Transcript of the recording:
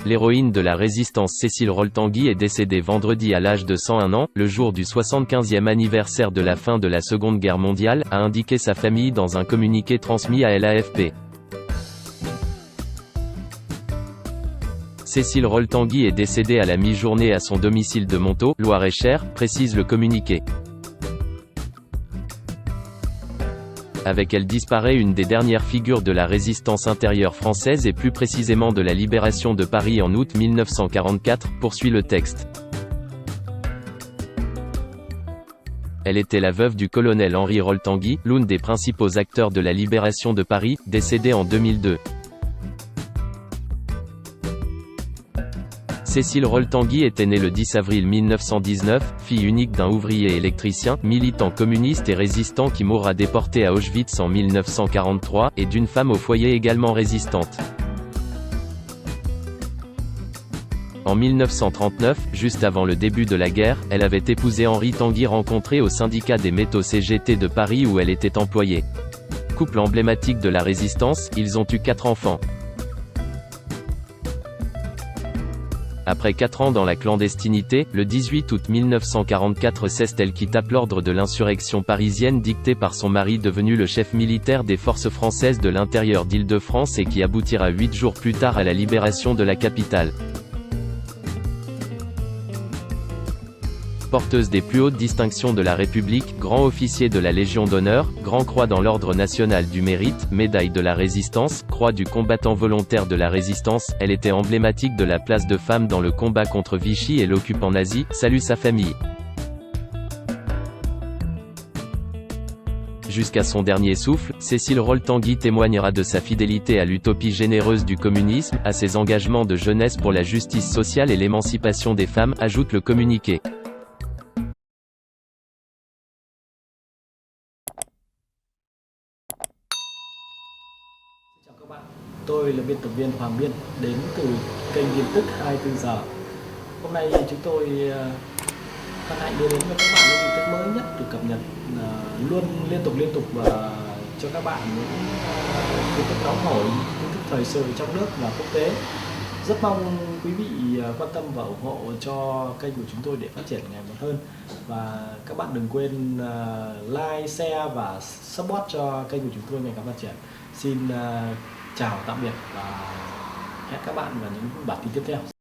L'héroïne de la résistance Cécile Roltanguy est décédée vendredi à l'âge de 101 ans, le jour du 75e anniversaire de la fin de la Seconde Guerre mondiale, a indiqué sa famille dans un communiqué transmis à l'AFP. Cécile Roltanguy est décédée à la mi-journée à son domicile de Montaut, Loir-et-Cher, précise le communiqué. Avec elle disparaît une des dernières figures de la résistance intérieure française et plus précisément de la libération de Paris en août 1944, poursuit le texte. Elle était la veuve du colonel Henri Roltanguy, l'un des principaux acteurs de la libération de Paris, décédé en 2002. Cécile Roltanguy était née le 10 avril 1919, fille unique d'un ouvrier électricien, militant communiste et résistant qui mourra déporté à Auschwitz en 1943, et d'une femme au foyer également résistante. En 1939, juste avant le début de la guerre, elle avait épousé Henri Tanguy rencontré au syndicat des métaux CGT de Paris où elle était employée. Couple emblématique de la résistance, ils ont eu 4 enfants. Après 4 ans dans la clandestinité, le 18 août 1944 elle qui tape l'ordre de l'insurrection parisienne dictée par son mari devenu le chef militaire des forces françaises de l'intérieur d'Île-de-France et qui aboutira 8 jours plus tard à la libération de la capitale. Porteuse des plus hautes distinctions de la République, grand officier de la Légion d'honneur, grand croix dans l'Ordre national du mérite, médaille de la résistance, croix du combattant volontaire de la résistance, elle était emblématique de la place de femme dans le combat contre Vichy et l'occupant nazi, salue sa famille. Jusqu'à son dernier souffle, Cécile Roltanguy témoignera de sa fidélité à l'utopie généreuse du communisme, à ses engagements de jeunesse pour la justice sociale et l'émancipation des femmes, ajoute le communiqué. Chào các bạn, tôi là biên tập viên Hoàng Biên đến từ kênh tin tức 24 giờ. Hôm nay chúng tôi hân hạnh đưa đến cho các bạn những tin tức mới nhất được cập nhật luôn liên tục và cho các bạn những tin tức nóng hổi, tin tức thời sự trong nước và quốc tế. Rất mong quý vị quan tâm và ủng hộ cho kênh của chúng tôi để phát triển ngày một hơn. Và các bạn đừng quên like, share và support cho kênh của chúng tôi ngày càng phát triển. Xin chào tạm biệt và hẹn các bạn vào những bản tin tiếp theo.